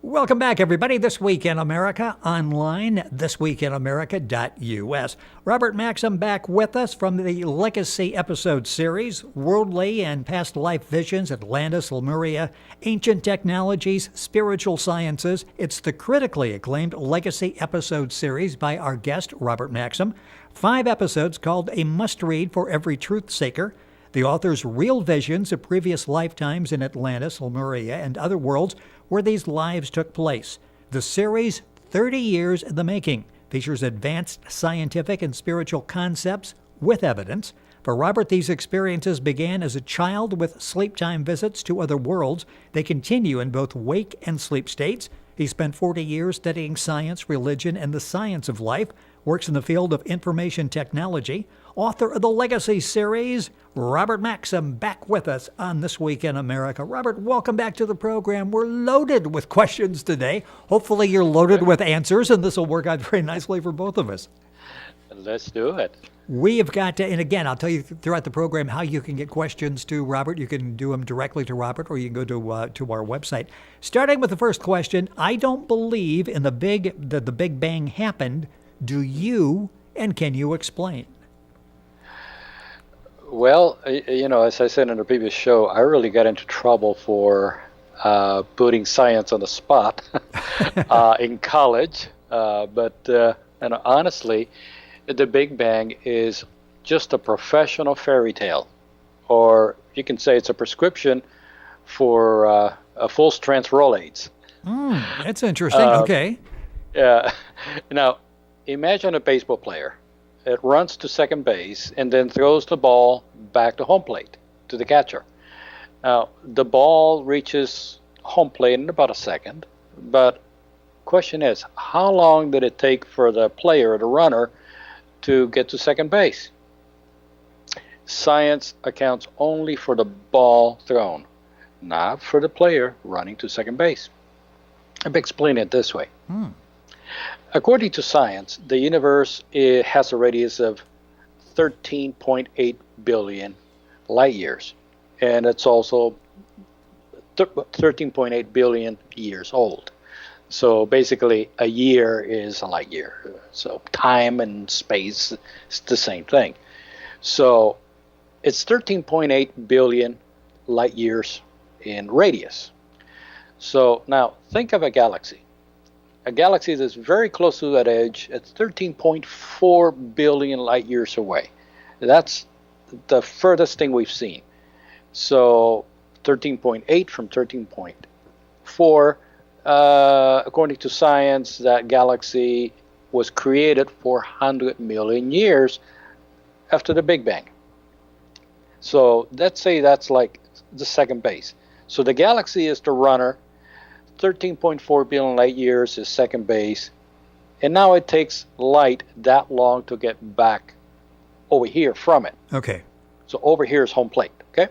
Welcome back, everybody. This Week in America online, thisweekinamerica.us. Robert Maxxim back with us from the Legacy episode series, Worldly and Past Life Visions, Atlantis, Lemuria, Ancient Technologies, Spiritual Sciences. It's the critically acclaimed Legacy episode series by our guest, Robert Maxxim. 5 episodes called A Must-Read for Every Truth Seeker. The author's real visions of previous lifetimes in Atlantis, Lemuria, and other worlds where these lives took place. The series, 30 years in the making, features advanced scientific and spiritual concepts with evidence. For Robert, these experiences began as a child with sleep-time visits to other worlds. They continue in both wake and sleep states. He spent 40 years studying science, religion, and the science of life, works in the field of information technology. Author of the Legacy series, Robert Maxxim, back with us on This Week in America. Robert, welcome back to the program. We're loaded with questions today. Hopefully you're loaded with answers, and this will work out very nicely for both of us. Let's do it. We have got to, and again, I'll tell you throughout the program how you can get questions to Robert. You can do them directly to Robert, or you can go to our website. Starting with the first question, I don't believe in that the Big Bang happened. Do you, and can you explain? Well, as I said in the previous show, I really got into trouble for putting science on the spot in college. But honestly, the Big Bang is just a professional fairy tale, or you can say it's a prescription for a full-strength Rolaids. That's interesting. Okay. Yeah. Now, imagine a baseball player. It runs to second base and then throws the ball back to home plate to the catcher. Now, the ball reaches home plate in about a second, but question is, how long did it take for the player, the runner, to get to second base? Science accounts only for the ball thrown, not for the player running to second base. I'll explain it this way. According to science, the universe has a radius of 13.8 billion light years, and it's also 13.8 billion years old. So basically, a year is a light year. So time and space is the same thing. So it's 13.8 billion light years in radius. So now think of a galaxy. A galaxy that's very close to that edge, it's 13.4 billion light years away. That's the furthest thing we've seen. So 13.8 from 13.4, according to science, that galaxy was created 400 million years after the Big Bang. So let's say that's like the second base. So the galaxy is the runner, 13.4 billion light years is second base, and now it takes light that long to get back over here from it. Okay. So over here is home plate, okay?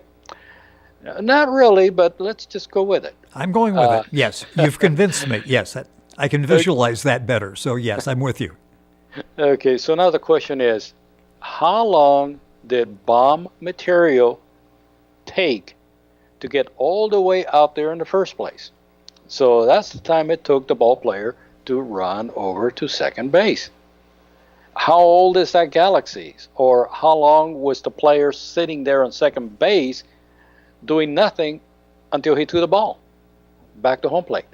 Not really, but let's just go with it. I'm going with it. Yes, you've convinced me. Yes, I can visualize that better. So yes, I'm with you. Okay, so now the question is, how long did bomb material take to get all the way out there in the first place? So that's the time it took the ball player to run over to second base. How old is that galaxy? Or how long was the player sitting there on second base doing nothing until he threw the ball back to home plate?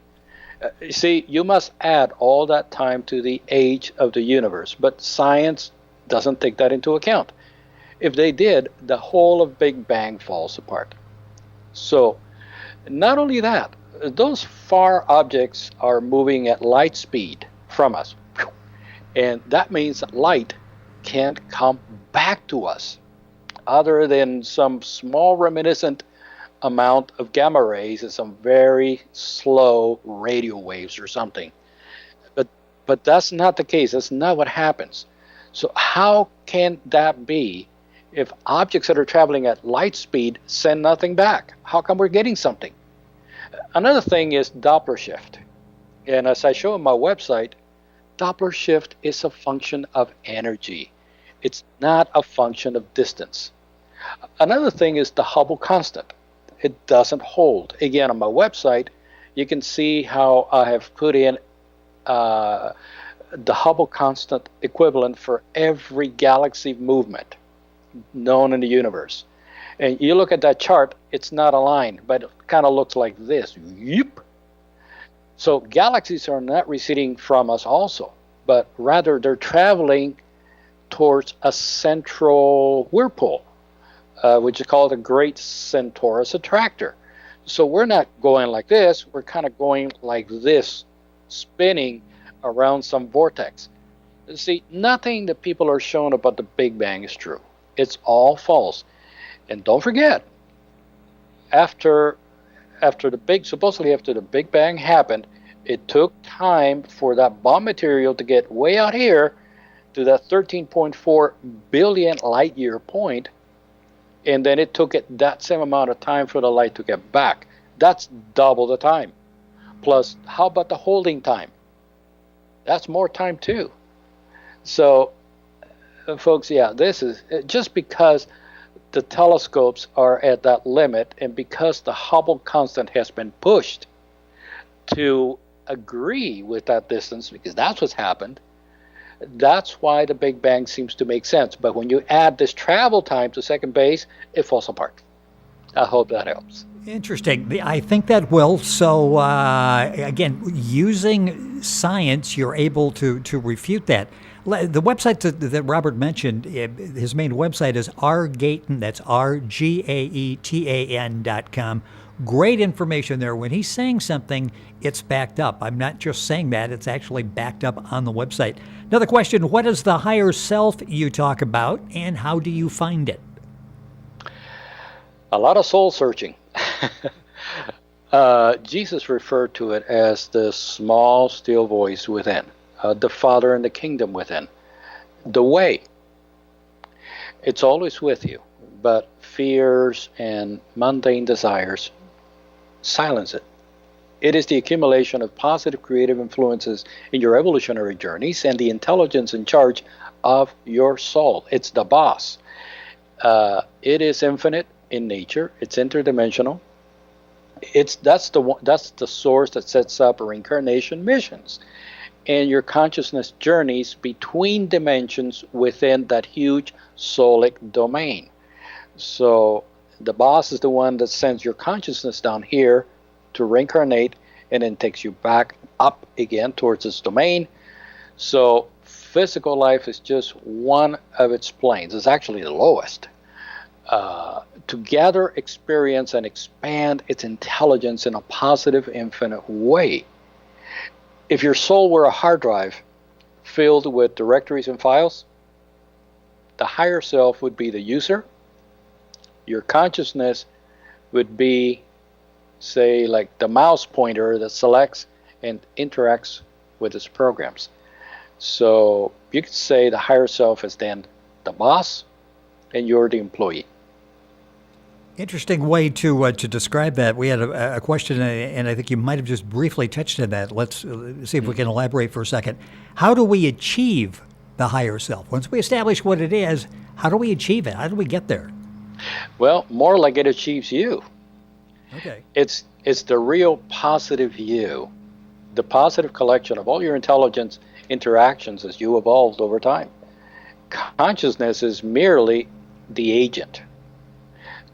You see, you must add all that time to the age of the universe, but science doesn't take that into account. If they did, the whole of Big Bang falls apart. So, not only that, those far objects are moving at light speed from us. And that means that light can't come back to us other than some small reminiscent amount of gamma rays and some very slow radio waves or something. But that's not the case. That's not what happens. So how can that be if objects that are traveling at light speed send nothing back? How come we're getting something? Another thing is Doppler shift. And as I show on my website, Doppler shift is a function of energy. It's not a function of distance. Another thing is the Hubble constant. It doesn't hold. Again, on my website, you can see how I have put in uh, the Hubble constant equivalent for every galaxy movement known in the universe. And you look at that chart, it's not aligned, but it kind of looks like this. Yep. So galaxies are not receding from us also, but rather they're traveling towards a central whirlpool, which is called a Great Centaurus Attractor. So we're not going like this, we're kind of going like this, spinning around some vortex. See, nothing that people are showing about the Big Bang is true. It's all false. And don't forget, supposedly after the Big Bang happened, it took time for that bomb material to get way out here to that 13.4 billion light year point, and then it took it that same amount of time for the light to get back. That's double the time. Plus, how about the holding time? That's more time too. So, folks, yeah, this is just because the telescopes are at that limit, and because the Hubble constant has been pushed to agree with that distance, because that's what's happened. That's why the Big Bang seems to make sense. But when you add this travel time to second base, it falls apart. I hope that helps. Interesting. I think that will. So, again, using science, you're able to refute that. The website that Robert mentioned, his main website is rgaetan, that's RGAETAN.com. Great information there. When he's saying something, it's backed up. I'm not just saying that, it's actually backed up on the website. Another question, what is the higher self you talk about, and how do you find it? A lot of soul searching. Jesus referred to it as the small, still voice within, the Father and the kingdom within, the way. It's always with you, but fears and mundane desires silence it. It is the accumulation of positive creative influences in your evolutionary journeys and the intelligence in charge of your soul. It's the boss. It is infinite in nature. It's interdimensional. That's the source that sets up reincarnation missions and your consciousness journeys between dimensions within that huge soulic domain. So the boss is the one that sends your consciousness down here to reincarnate and then takes you back up again towards its domain. So physical life is just one of its planes. It's actually the lowest. To gather experience and expand its intelligence in a positive, infinite way. If your soul were a hard drive filled with directories and files, the higher self would be the user. Your consciousness would be, say, like the mouse pointer that selects and interacts with its programs. So you could say the higher self is then the boss and you're the employee. Interesting way to describe that. We had a question, and I think you might have just briefly touched on that. Let's see if we can elaborate for a second. How do we achieve the higher self? Once we establish what it is, how do we achieve it? How do we get there? Well, more like it achieves you. Okay. It's the real positive you, the positive collection of all your intelligence interactions as you evolved over time. Consciousness is merely the agent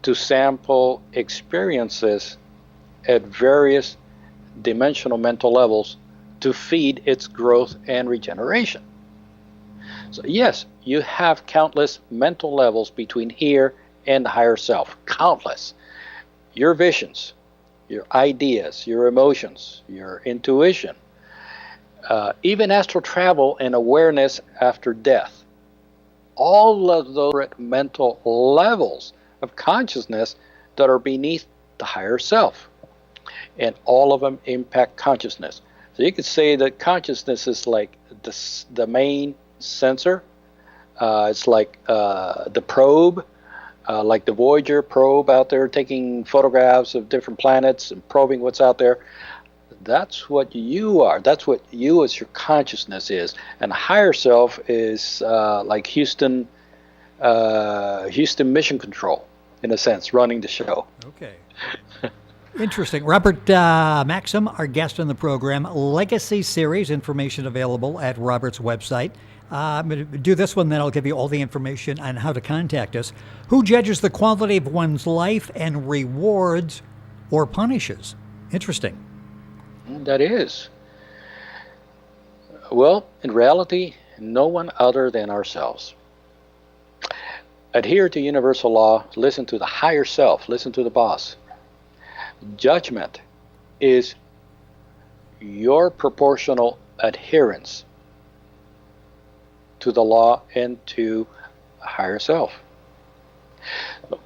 to sample experiences at various dimensional mental levels to feed its growth and regeneration. So yes, you have countless mental levels between here and the higher self. Countless. Your visions, your ideas, your emotions, your intuition, even astral travel and awareness after death. All of those mental levels of consciousness that are beneath the higher self. And all of them impact consciousness. So you could say that consciousness is like the main sensor. It's like the probe, like the Voyager probe out there taking photographs of different planets and probing what's out there. That's what you are. That's what you as your consciousness is. And the higher self is like Houston Mission Control, in a sense, running the show. Okay. Interesting. Robert Maxxim, our guest on the program, Legacy Series, information available at Robert's website. I'm going to do this one, then I'll give you all the information on how to contact us. Who judges the quality of one's life and rewards or punishes? Interesting. That is. Well, in reality, no one other than ourselves. Adhere to universal law, listen to the higher self, listen to the boss. Judgment is your proportional adherence to the law and to a higher self.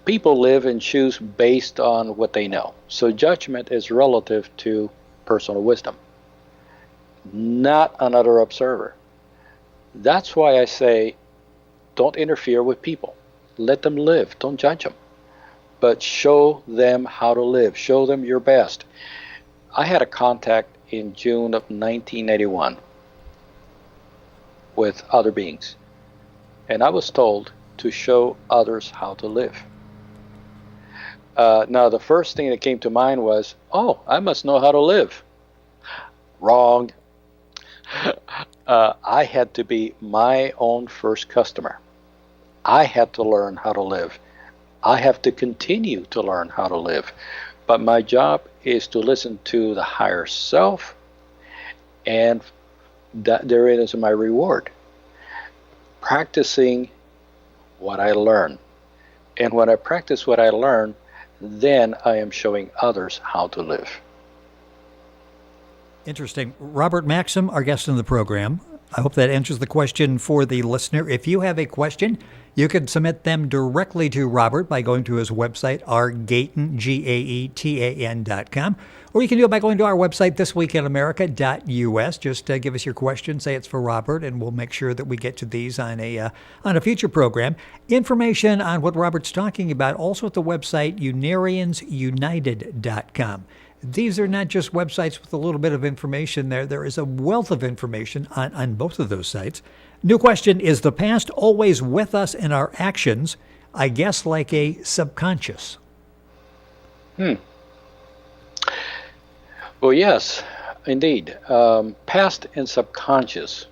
People live and choose based on what they know. So judgment is relative to personal wisdom, not another observer. That's why I say don't interfere with people. Let them live. Don't judge them. But show them how to live. Show them your best. I had a contact in June of 1981 with other beings. And I was told to show others how to live. Now, the first thing that came to mind was, oh, I must know how to live. Wrong. I had to be my own first customer. I had to learn how to live. I have to continue to learn how to live. But my job is to listen to the higher self, and that therein is my reward. Practicing what I learn. And when I practice what I learn, then I am showing others how to live. Interesting. Robert Maxxim, our guest in the program. I hope that answers the question for the listener. If you have a question, you can submit them directly to Robert by going to his website, rgaetan, GAETAN.com. Or you can do it by going to our website, thisweekinamerica.us. Just give us your question, say it's for Robert, and we'll make sure that we get to these on a future program. Information on what Robert's talking about also at the website, unariansunited.com. These are not just websites with a little bit of information there. There is a wealth of information on both of those sites. New question, is the past always with us in our actions? I guess like a subconscious. Well, yes, indeed. Past and subconscious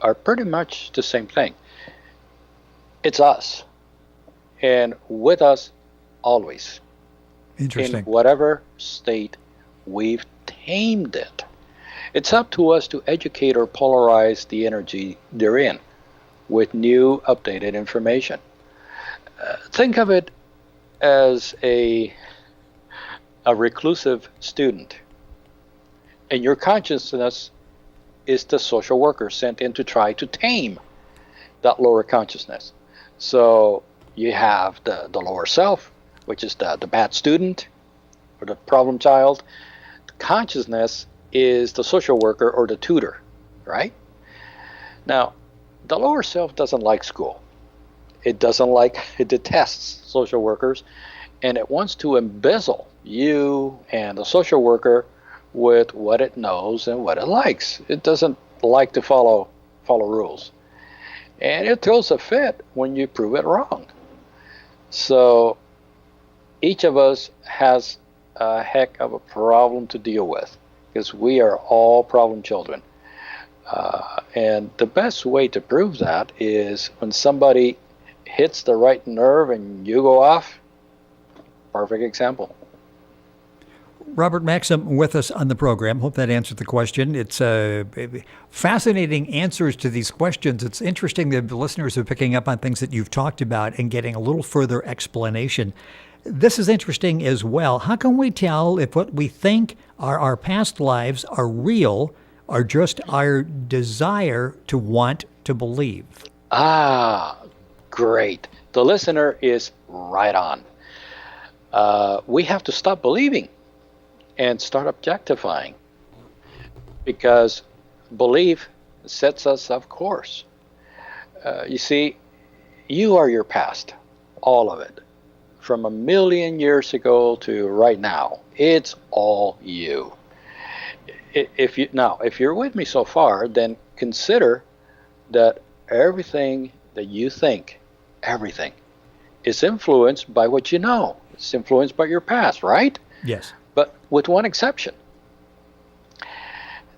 are pretty much the same thing. It's us, and with us always. Interesting. In whatever state we've tamed it. It's up to us to educate or polarize the energy therein with new, updated information. Think of it as a reclusive student. And your consciousness is the social worker sent in to try to tame that lower consciousness. So you have the lower self, which is the bad student or the problem child. Consciousness is the social worker or the tutor, right? Now, the lower self doesn't like school. It detests social workers, and it wants to embezzle you and the social worker with what it knows and what it likes. It doesn't like to follow rules. And it throws a fit when you prove it wrong. So each of us has a heck of a problem to deal with because we are all problem children. And the best way to prove that is when somebody hits the right nerve and you go off. Perfect example. Robert Maxxim with us on the program. Hope that answered the question. It's fascinating answers to these questions. It's interesting that the listeners are picking up on things that you've talked about and getting a little further explanation. This is interesting as well. How can we tell if what we think are our past lives are real or just our desire to want to believe? Ah, great. The listener is right on. We have to stop believing and start objectifying, because belief sets us off course. You see, you are your past, all of it, from 1,000,000 years ago to right now. It's all you. If you're with me so far, then consider that everything that you think, everything, is influenced by what you know. It's influenced by your past, right? Yes. But with one exception,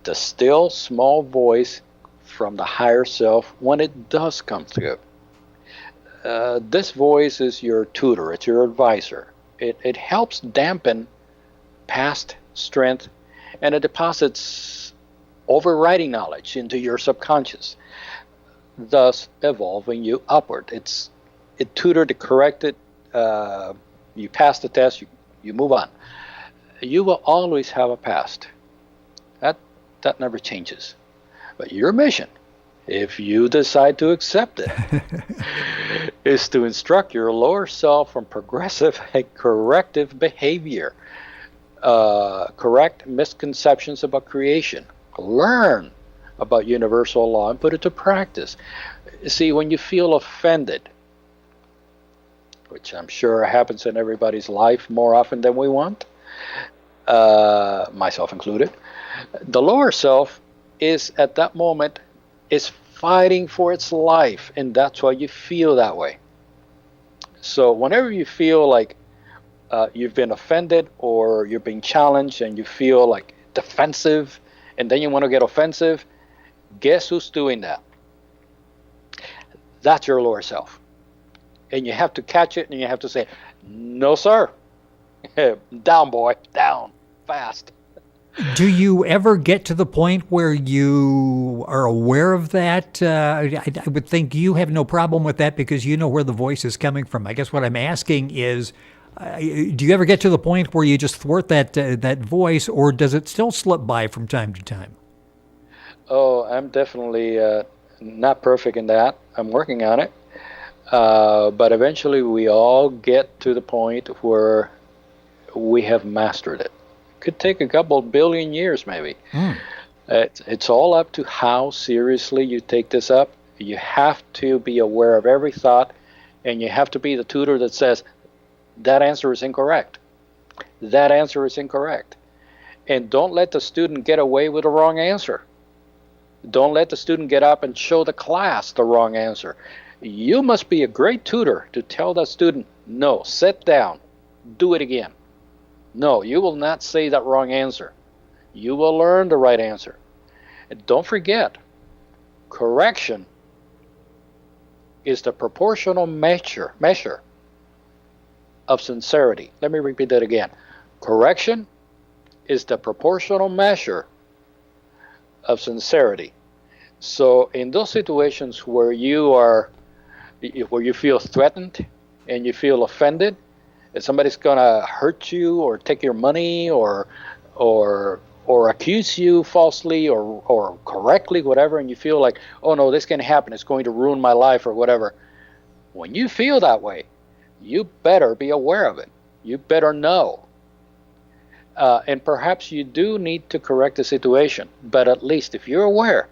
the still small voice from the higher self when it does come through. This voice is your tutor, it's your advisor. It helps dampen past strength, and it deposits overriding knowledge into your subconscious, thus evolving you upward. It tutored to correct it. You pass the test, you move on. You will always have a past. That never changes. But your mission, if you decide to accept it, is to instruct your lower self from progressive and corrective behavior, correct misconceptions about creation, learn about universal law, and put it to practice. See, when you feel offended, which I'm sure happens in everybody's life more often than we want, myself included, the lower self is at that moment is fighting for its life, and that's why you feel that way. So whenever you feel like you've been offended or you're being challenged and you feel like defensive and then you want to get offensive, guess who's doing that? That's your lower self. And you have to catch it and you have to say, no, sir. Down, boy. Down. Fast. Do you ever get to the point where you are aware of that? I would think you have no problem with that because you know where the voice is coming from. I guess what I'm asking is, do you ever get to the point where you just thwart that voice, or does it still slip by from time to time? Oh, I'm definitely not perfect in that. I'm working on it. But eventually we all get to the point where we have mastered it. Could take a couple billion years maybe. It's all up to how seriously you take this up. You have to be aware of every thought, and you have to be the tutor that says, that answer is incorrect. That answer is incorrect. And don't let the student get away with the wrong answer. Don't let the student get up and show the class the wrong answer. You must be a great tutor to tell that student, no, sit down, do it again. No, you will not say that wrong answer. You will learn the right answer. And don't forget, correction is the proportional measure of sincerity. Let me repeat that again. Correction is the proportional measure of sincerity. So in those situations where you feel threatened and you feel offended, that somebody's gonna hurt you or take your money or accuse you falsely or correctly, whatever, and you feel like, oh no, this can happen, it's going to ruin my life or whatever. When you feel that way, you better be aware of it. You better know. And perhaps you do need to correct the situation, but at least if you're aware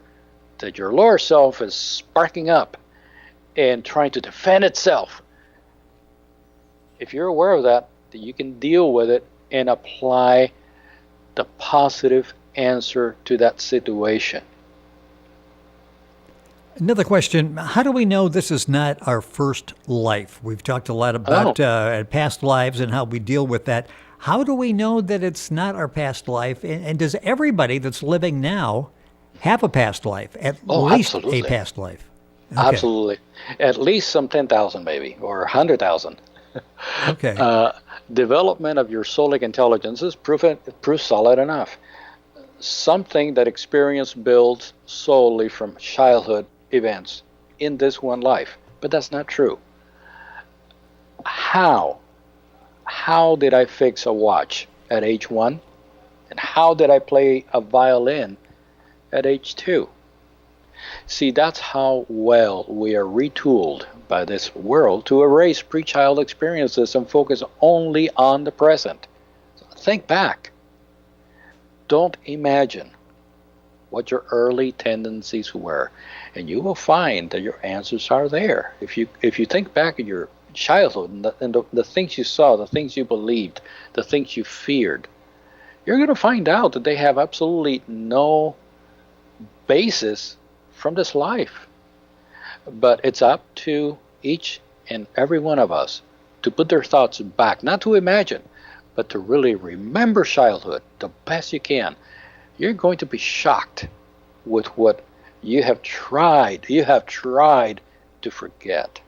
that your lower self is sparking up and trying to defend itself, if you're aware of that, then you can deal with it and apply the positive answer to that situation. Another question, how do we know this is not our first life? We've talked a lot about past lives and how we deal with that. How do we know that it's not our past life? And does everybody that's living now have a past life, at least absolutely. A past life? Okay. Absolutely. At least some 10,000 maybe, or 100,000. Okay. Development of your soulic intelligence is proof solid enough. Something that experience builds solely from childhood events in this one life. But that's not true. How did I fix a watch at age 1? And how did I play a violin at age 2? See, that's how well we are retooled by this world to erase pre-child experiences and focus only on the present. So think back. Don't imagine what your early tendencies were, and you will find that your answers are there. If you think back in your childhood and the things you saw, the things you believed, the things you feared, you're going to find out that they have absolutely no basis from this life. But it's up to each and every one of us to put their thoughts back, not to imagine, but to really remember childhood the best you can, you're going to be shocked with what you have tried to forget.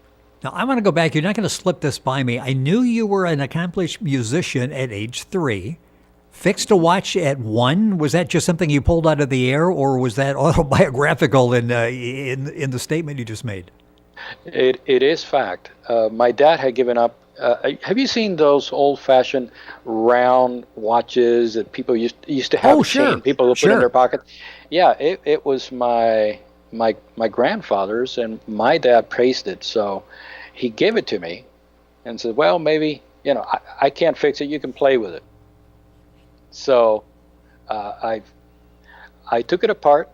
Now, I want to go back. You're not going to slip this by me. I knew you were an accomplished musician at age 3. Fixed a watch at 1. Was that just something you pulled out of the air, or was that autobiographical in the statement you just made? It is fact. My dad had given up. Have you seen those old-fashioned round watches that people used to have? Sure. People would put in their pocket. Yeah, it was my grandfather's, and my dad praised it, so he gave it to me and said, well, maybe, I can't fix it, you can play with it. So I took it apart,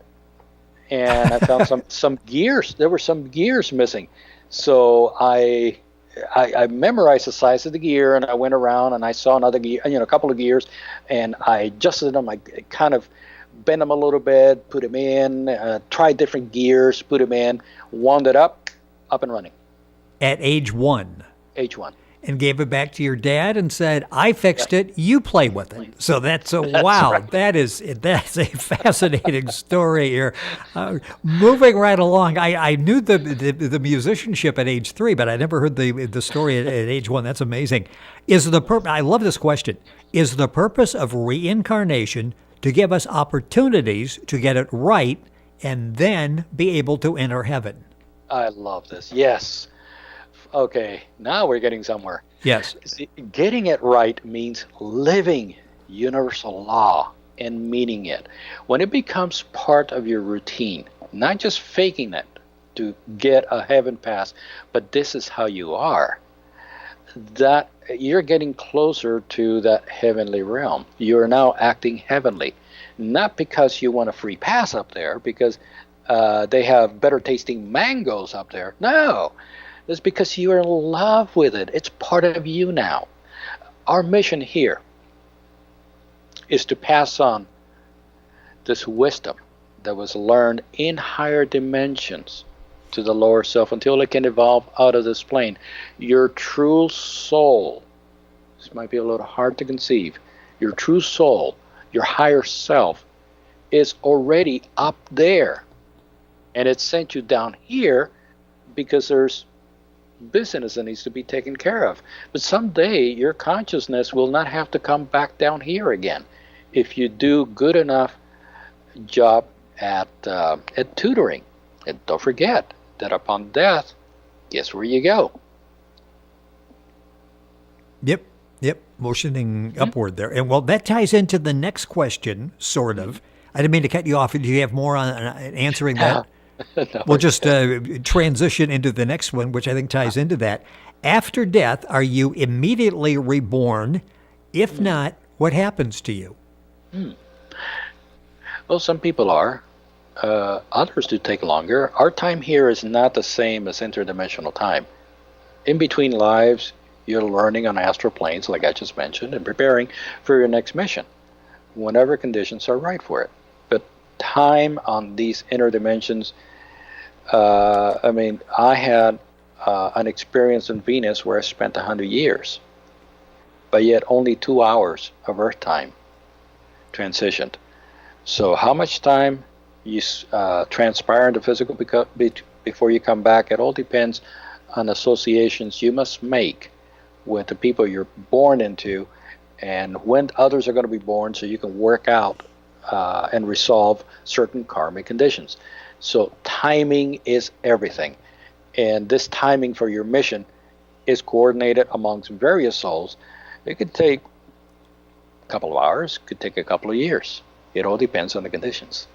and I found some gears. There were some gears missing. So I memorized the size of the gear, and I went around and I saw another gear, a couple of gears, and I adjusted them. I kind of bend them a little bit, put them in, tried different gears, put them in, wound it up and running. At age 1? Age 1. And gave it back to your dad and said, I fixed it, you play with it. So that's wow, right. That's a fascinating story here. Moving right along, I knew the musicianship at age 3, but I never heard the story at age 1. That's amazing. I love this question. Is the purpose of reincarnation to give us opportunities to get it right and then be able to enter heaven? I love this. Yes. Okay, now we're getting somewhere. Yes. See, getting it right means living universal law and meaning it. When it becomes part of your routine, not just faking it to get a heaven pass, but this is how you are, that you're getting closer to that heavenly realm. You're now acting heavenly, not because you want a free pass up there, because they have better tasting mangoes up there. No. It's because you're in love with it. It's part of you now. Our mission here is to pass on this wisdom that was learned in higher dimensions to the lower self until it can evolve out of this plane. Your true soul, this might be a little hard to conceive, your true soul, your higher self, is already up there. And it sent you down here because there's business that needs to be taken care of. But someday your consciousness will not have to come back down here again if you do good enough job at tutoring. And don't forget that upon death, guess where you go? Yep. Motioning upward there. And well, that ties into the next question, sort of. I didn't mean to cut you off. Do you have more on answering that? No, we'll just transition into the next one, which I think ties into that. After death, are you immediately reborn? If not, what happens to you? Well, some people are. Others do take longer. Our time here is not the same as interdimensional time. In between lives, you're learning on astral planes, like I just mentioned, and preparing for your next mission, whenever conditions are right for it. But time on these inner dimensions, I had an experience in Venus where I spent 100 years, but yet only 2 hours of Earth time transitioned. So how much time you transpire in the physical before you come back, it all depends on associations you must make with the people you're born into and when others are going to be born, so you can work out and resolve certain karmic conditions. So timing is everything. And this timing for your mission is coordinated amongst various souls. It could take a couple of hours, could take a couple of years. It all depends on the conditions.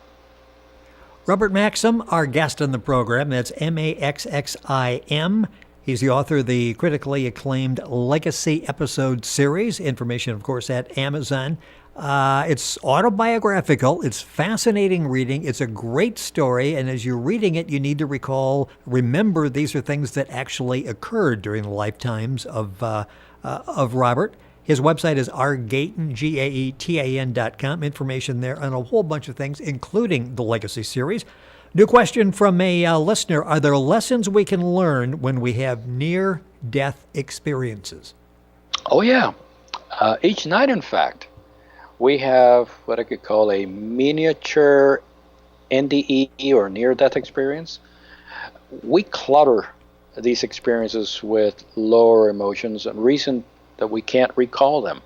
Robert Maxxim, our guest on the program. That's Maxxim. He's the author of the critically acclaimed Legacy episode series. Information, of course, at Amazon. It's autobiographical. It's fascinating reading. It's a great story. And as you're reading it, you need to remember these are things that actually occurred during the lifetimes of Robert. His website is rgaetan, GAETAN.com. Information there on a whole bunch of things, including the Legacy series. New question from a listener. Are there lessons we can learn when we have near-death experiences? Oh, yeah. Each night, in fact, we have what I could call a miniature NDE or near death experience. We clutter these experiences with lower emotions and reason that we can't recall them.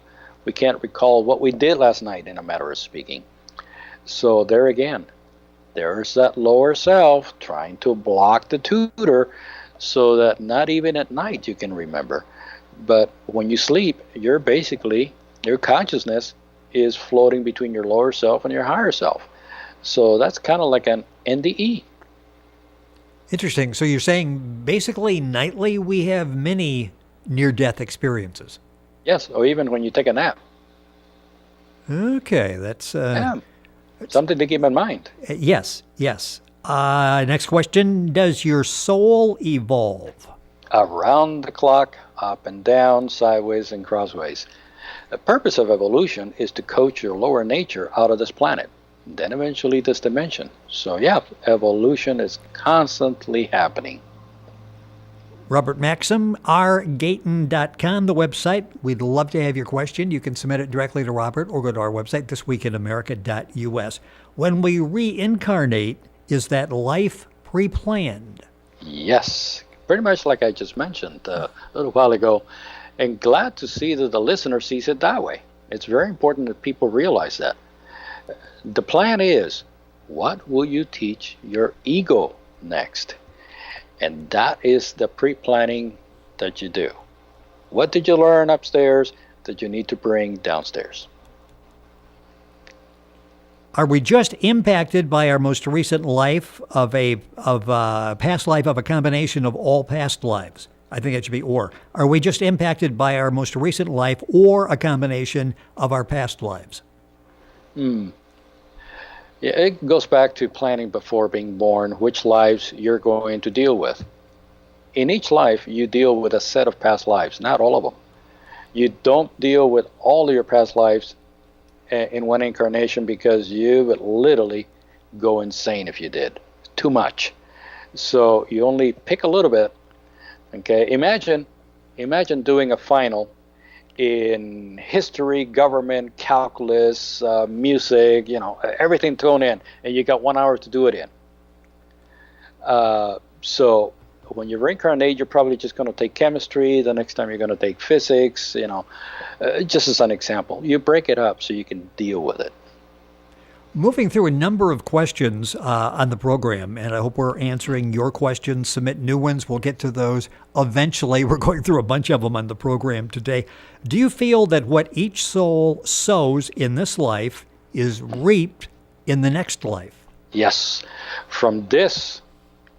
We can't recall what we did last night, in a matter of speaking. So there again, there's that lower self trying to block the tutor so that not even at night you can remember. But when you sleep, you're basically, your consciousness is floating between your lower self and your higher self. So that's kind of like an NDE. Interesting. So you're saying basically nightly we have many near-death experiences. Yes, or even when you take a nap. Okay, that's Yeah, something to keep in mind. yes, yes. Next question: does your soul evolve? Around the clock, up and down, sideways and crossways. The purpose of evolution is to coach your lower nature out of this planet, then eventually this dimension. So yeah, evolution is constantly happening. Robert Maxxim, rgayton.com, the website. We'd love to have your question. You can submit it directly to Robert or go to our website, thisweekinamerica.us. When we reincarnate, is that life pre-planned? Yes, pretty much like I just mentioned a little while ago. And glad to see that the listener sees it that way. It's very important that people realize that. The plan is, what will you teach your ego next? And that is the pre-planning that you do. What did you learn upstairs that you need to bring downstairs? Are we just impacted by our most recent life of a past life of a combination of all past lives? I think it should be or. Are we just impacted by our most recent life or a combination of our past lives? Yeah, it goes back to planning before being born, which lives you're going to deal with. In each life, you deal with a set of past lives, not all of them. You don't deal with all of your past lives in one incarnation because you would literally go insane if you did. Too much. So you only pick a little bit. Okay, imagine doing a final in history, government, calculus, music, everything thrown in, and you got 1 hour to do it in. So when you reincarnate, you're probably just going to take chemistry. The next time you're going to take physics, just as an example. You break it up so you can deal with it. Moving through a number of questions on the program, and I hope we're answering your questions. Submit new ones. We'll get to those eventually. We're going through a bunch of them on the program today. Do you feel that what each soul sows in this life is reaped in the next life? Yes, from this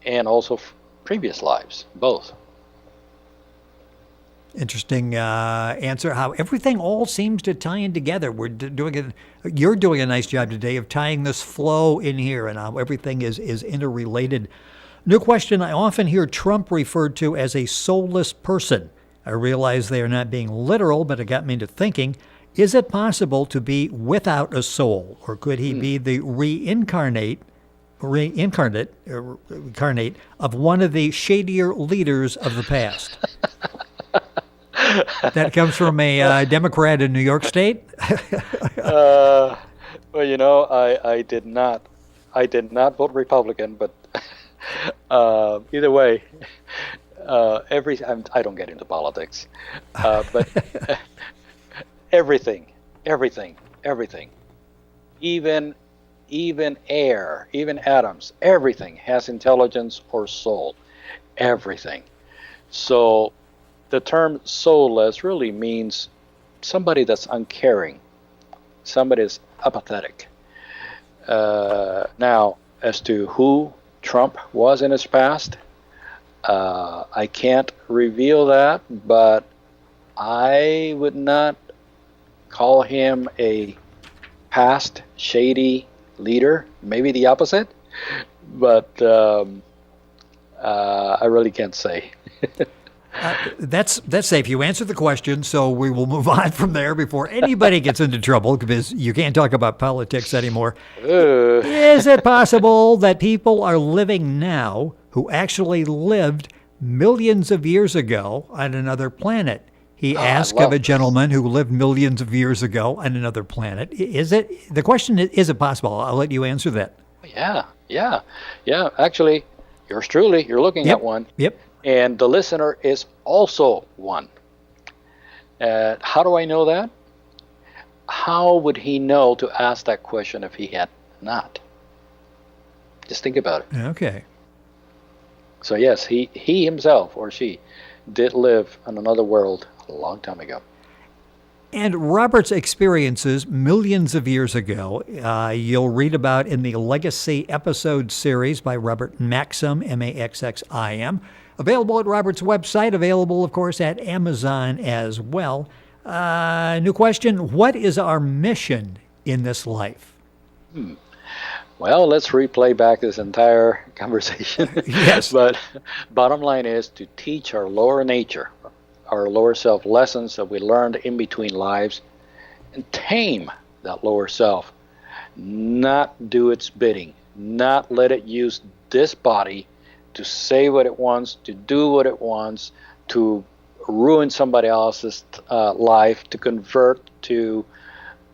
and also previous lives, both. Interesting answer. How everything all seems to tie in together. You're doing a nice job today of tying this flow in here, and how everything is interrelated. New question. I often hear Trump referred to as a soulless person. I realize they are not being literal, but it got me into thinking: is it possible to be without a soul, or could he be the reincarnate of one of the shadier leaders of the past? That comes from a Democrat in New York State. Well, I did not vote Republican, but either way, I don't get into politics, but everything, even air, even atoms, everything has intelligence or soul, everything. So the term soulless really means somebody that's uncaring, somebody that's apathetic. Now, as to who Trump was in his past, I can't reveal that, but I would not call him a past shady leader, maybe the opposite, but I really can't say. That's safe. You answered the question, so we will move on from there before anybody gets into trouble, because you can't talk about politics anymore. Is it possible that people are living now who actually lived millions of years ago on another planet? He I asked of love a this. gentleman who lived millions of years ago on another planet. The question is it possible? I'll let you answer that. Yeah, yeah, yeah. Actually, yours truly, you're looking at Yep, one, yep. and the listener is also one. How do I know that? How would he know to ask that question if he had not? Just think about it. Okay. So yes, he himself or she did live on another world a long time ago. And Robert's experiences millions of years ago, you'll read about in the Legacy episode series by Robert Maxxim, Maxxim. Available at Robert's website, available, of course, at Amazon as well. New question: what is our mission in this life? Well, let's replay back this entire conversation. Yes. But bottom line is to teach our lower nature, our lower self lessons that we learned in between lives, and tame that lower self, not do its bidding, not let it use this body to say what it wants, to do what it wants, to ruin somebody else's life, to convert, to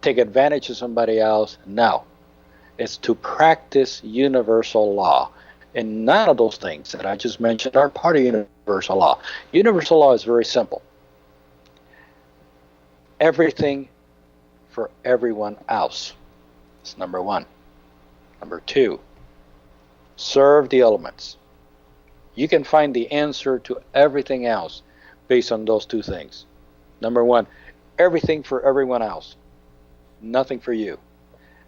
take advantage of somebody else. No, it's to practice universal law. And none of those things that I just mentioned are part of universal law. Universal law is very simple. Everything for everyone else. That's number one. Number two, serve the elements. You can find the answer to everything else based on those two things. Number one, everything for everyone else, nothing for you.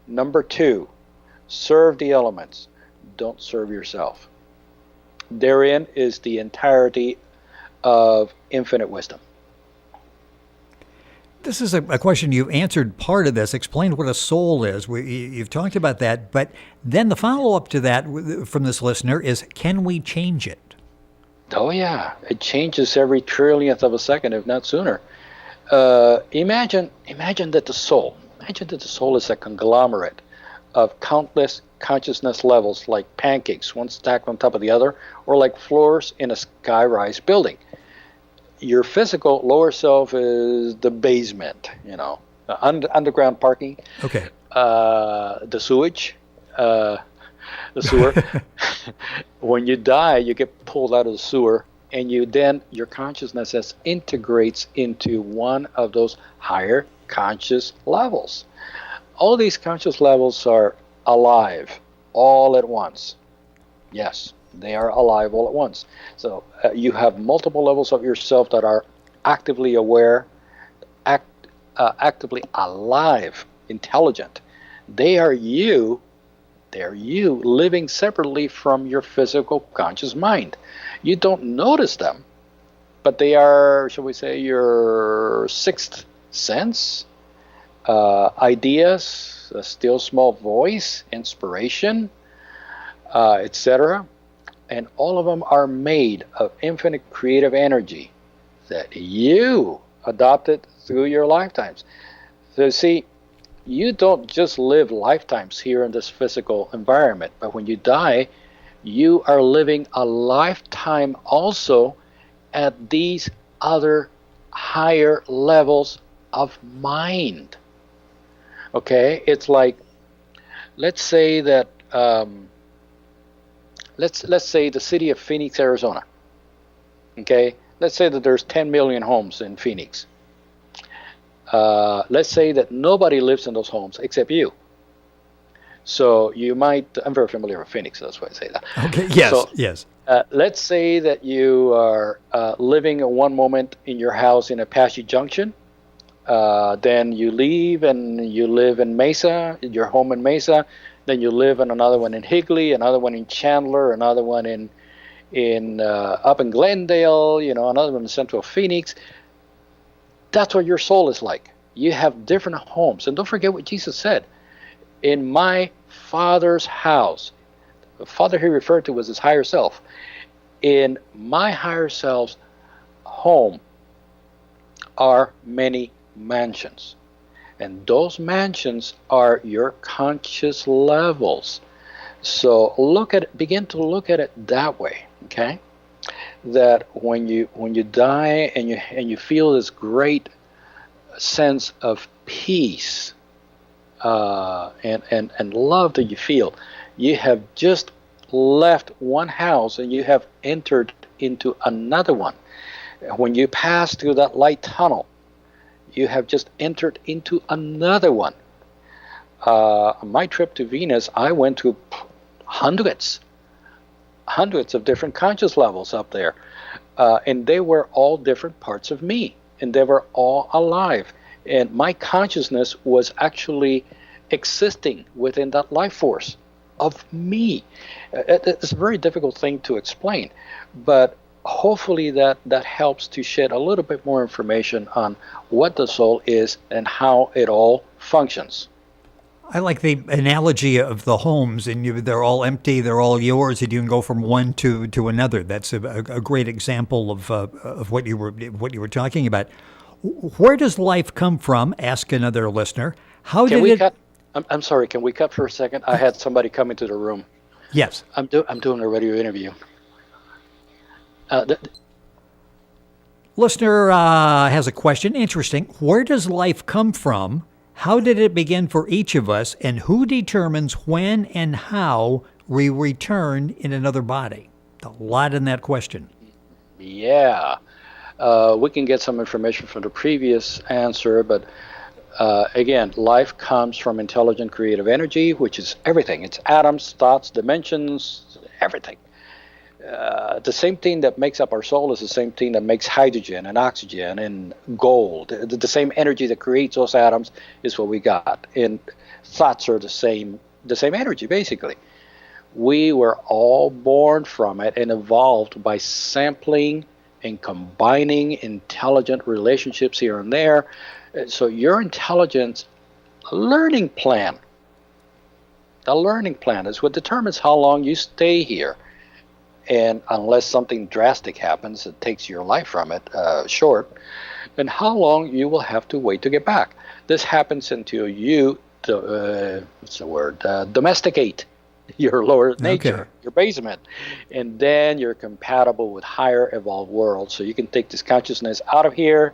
Number two, serve the elements. Don't serve yourself. Therein is the entirety of infinite wisdom. This is a question you've answered part of this, explained what a soul is. You've talked about that, but then the follow-up to that from this listener is, can we change it? Oh yeah, it changes every trillionth of a second, if not sooner. Imagine that the soul. Imagine that the soul is a conglomerate of countless consciousness levels, like pancakes, one stacked on top of the other, or like floors in a sky-rise building. Your physical lower self is the basement, underground parking, Okay. the sewage, the sewer. When you die, you get pulled out of the sewer, and your consciousness integrates into one of those higher conscious levels. All these conscious levels are alive all at once. Yes, they are alive all at once. So you have multiple levels of yourself that are actively aware, actively alive, intelligent. They are you living separately from your physical conscious mind. You don't notice them, but they are, shall we say, your sixth sense, ideas, a still small voice, inspiration, etc. And all of them are made of infinite creative energy that you adopted through your lifetimes. So see, you don't just live lifetimes here in this physical environment, but when you die, you are living a lifetime also at these other higher levels of mind. Okay, it's like, let's say that let's say the city of Phoenix, Arizona. Okay, let's say that there's 10 million homes in Phoenix. Let's say that nobody lives in those homes except you. So you might, I'm very familiar with Phoenix, so that's why I say that. Okay, yes, So yes. let's say that you are living at one moment in your house in Apache Junction. Then you leave and you live in Mesa, your home in Mesa. Then you live in another one in Higley, another one in Chandler, another one in up in Glendale, another one in Central Phoenix. That's what your soul is like. You have different homes. And don't forget what Jesus said. In my Father's house, the Father he referred to was his higher self. In my higher self's home are many mansions. And those mansions are your conscious levels. So begin to look at it that way, okay? that when you die and you feel this great sense of peace and love that you feel, you have just left one house and you have entered into another one. When you pass through that light tunnel, you have just entered into another one. My trip to Venus, I went to hundreds of different conscious levels up there, and they were all different parts of me, and they were all alive, and my consciousness was actually existing within that life force of me. It's a very difficult thing to explain, but hopefully that helps to shed a little bit more information on what the soul is and how it all functions. I like the analogy of the homes, and they're all empty, they're all yours, and you can go from one to another. That's a great example of what you were talking about. Where does life come from? Ask another listener. How Can did we it? cut? I'm sorry. Can we cut for a second? I had somebody come into the room. Yes. I'm doing a radio interview. Listener has a question. Interesting. Where does life come from? How did it begin for each of us? And who determines when and how we return in another body? A lot in that question. Yeah. We can get some information from the previous answer, but again, life comes from intelligent creative energy, which is everything. It's atoms, thoughts, dimensions, everything. The same thing that makes up our soul is the same thing that makes hydrogen and oxygen and gold. The same energy that creates those atoms is what we got. And thoughts are the same energy, basically. We were all born from it and evolved by sampling and combining intelligent relationships here and there. So your intelligence learning plan, the learning plan is what determines how long you stay here. And unless something drastic happens that takes your life from it short, and how long you will have to wait to get back. This happens until you, domesticate your lower nature, your basement, and then you're compatible with higher evolved worlds. So you can take this consciousness out of here,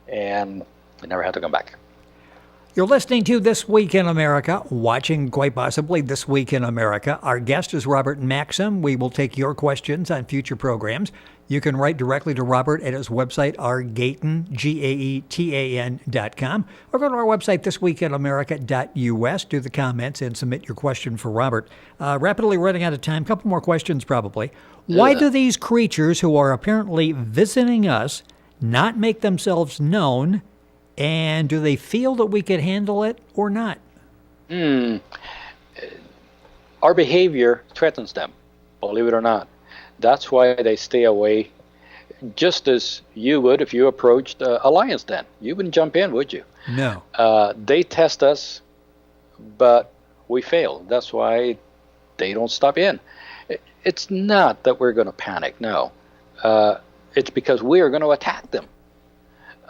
and you never have to come back. You're listening to This Week in America, watching quite possibly This Week in America. Our guest is Robert Maxxim. We will take your questions on future programs. You can write directly to Robert at his website, rgaetan, GAETAN.com, or go to our website, thisweekinamerica.us, do the comments, and submit your question for Robert. Rapidly running out of time, a couple more questions probably. Why do these creatures who are apparently visiting us not make themselves known? And do they feel that we could handle it or not? Our behavior threatens them, believe it or not. That's why they stay away, just as you would if you approached a lion's den. You wouldn't jump in, would you? No. They test us, but we fail. That's why they don't stop in. It's not that we're going to panic, no. It's because we are going to attack them.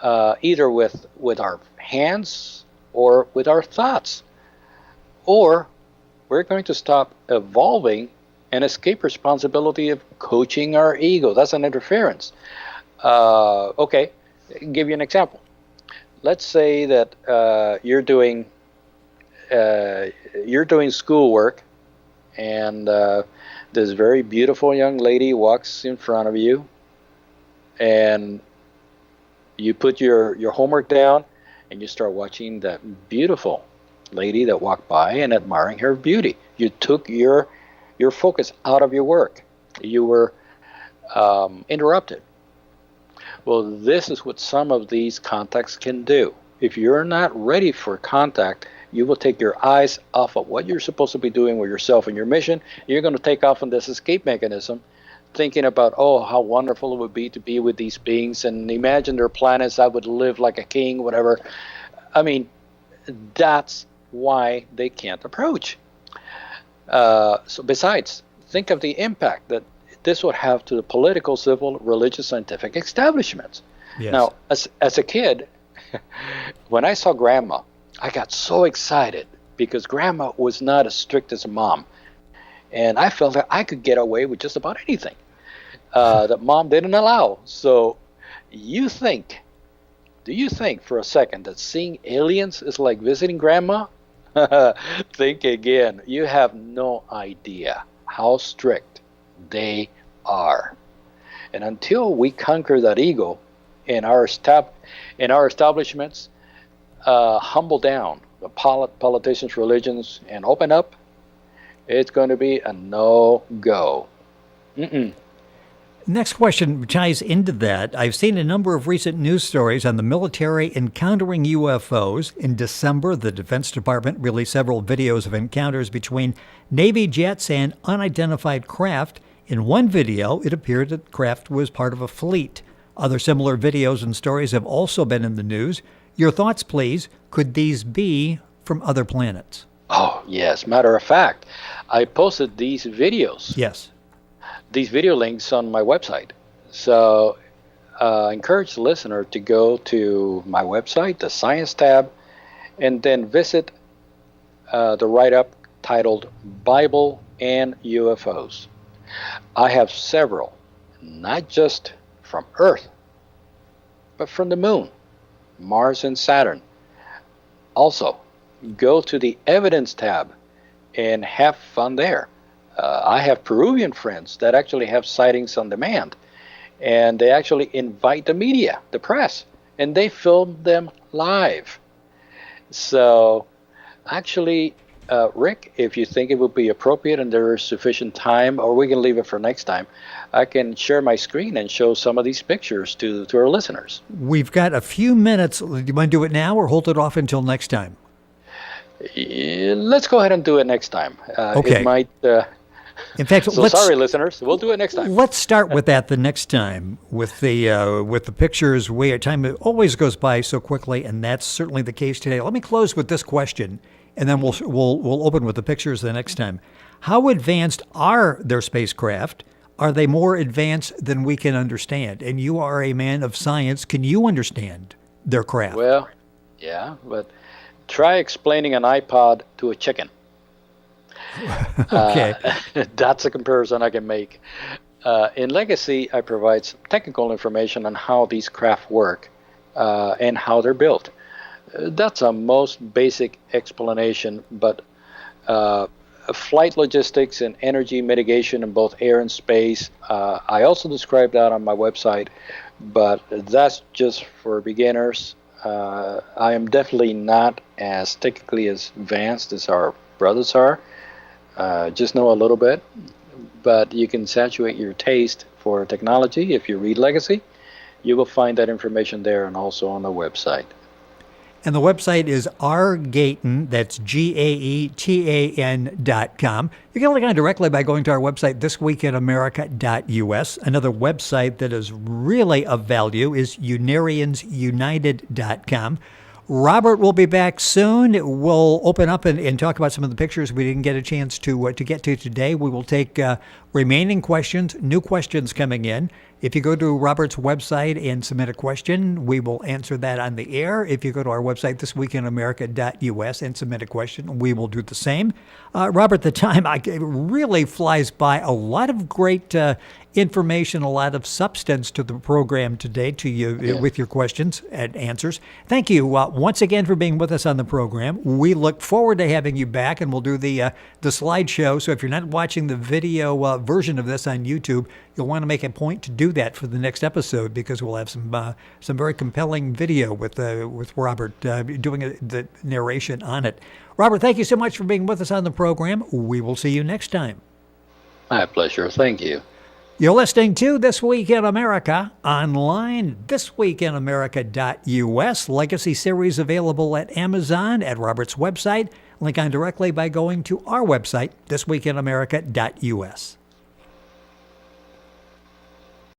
Either with our hands or with our thoughts. Or we're going to stop evolving and escape responsibility of coaching our ego. That's an interference. Okay, I'll give you an example. Let's say that you're doing schoolwork, and this very beautiful young lady walks in front of you, and you put your homework down and you start watching that beautiful lady that walked by and admiring her beauty. You took your focus out of your work. You were interrupted. Well, this is what some of these contacts can do. If you're not ready for contact, you will take your eyes off of what you're supposed to be doing with yourself and your mission. You're going to take off on this escape mechanism, thinking about, oh, how wonderful it would be to be with these beings and imagine their planets. I would live like a king, whatever. I mean, that's why they can't approach. So besides, think of the impact that this would have to the political, civil, religious, scientific establishments. Yes. Now, as a kid, when I saw Grandma, I got so excited because Grandma was not as strict as a mom. And I felt that I could get away with just about anything. that mom didn't allow. So you think, do you think for a second that seeing aliens is like visiting grandma? Think again. You have no idea how strict they are. And until we conquer that ego in our establishments, humble down the politicians, religions, and open up, it's going to be a no-go. Next question ties into that. I've seen a number of recent news stories on the military encountering UFOs. In December, the Defense Department released several videos of encounters between Navy jets and unidentified craft. In one video, it appeared that the craft was part of a fleet. Other similar videos and stories have also been in the news. Your thoughts, please. Could these be from other planets? Oh, yes. Matter of fact, I posted these videos. Yes. These video links on my website. So I encourage the listener to go to my website, the Science tab, and then visit the write-up titled Bible and UFOs. I have several, not just from Earth, but from the moon, Mars, and Saturn. Also, go to the Evidence tab and have fun there. I have Peruvian friends that actually have sightings on demand, and they actually invite the media, the press, and they film them live. So actually, Rick, if you think it would be appropriate and there is sufficient time, or we can leave it for next time, I can share my screen and show some of these pictures to our listeners. We've got a few minutes. Do you want to do it now or hold it off until next time? Let's go ahead and do it next time. Okay. It might... In fact, sorry, listeners. We'll do it next time. Let's start with that the next time with the pictures. Time always goes by so quickly, and that's certainly the case today. Let me close with this question, and then we'll open with the pictures the next time. How advanced are their spacecraft? Are they more advanced than we can understand? And you are a man of science. Can you understand their craft? Well, yeah, but try explaining an iPod to a chicken. Okay. That's a comparison I can make. In Legacy, I provide some technical information on how these craft work and how they're built. That's a most basic explanation, but flight logistics and energy mitigation in both air and space, I also describe that on my website, but that's just for beginners. I am definitely not as technically as advanced as our brothers are. Just know a little bit, but you can saturate your taste for technology. If you read Legacy, you will find that information there and also on the website. And the website is rgaetan, that's GAETAN.com. You can log on directly by going to our website, thisweekinamerica.us. Another website that is really of value is unariansunited.com. Robert will be back soon. We'll open up and talk about some of the pictures we didn't get a chance to get to today. We will take remaining questions, new questions coming in. If you go to Robert's website and submit a question, we will answer that on the air. If you go to our website, thisweekinamerica.us, and submit a question, we will do the same. Robert, the time really flies by. A lot of great information, a lot of substance to the program today to you with your questions and answers. Thank you once again for being with us on the program. We look forward to having you back, and we'll do the slideshow. So if you're not watching the video version of this on YouTube, you'll want to make a point to do that for the next episode, because we'll have some very compelling video with Robert doing the narration on it. Robert, thank you so much for being with us on the program. We will see you next time. My pleasure. Thank you. You're listening to This Week in America online, thisweekinamerica.us. Legacy series available at Amazon, at Robert's website. Link on directly by going to our website, thisweekinamerica.us.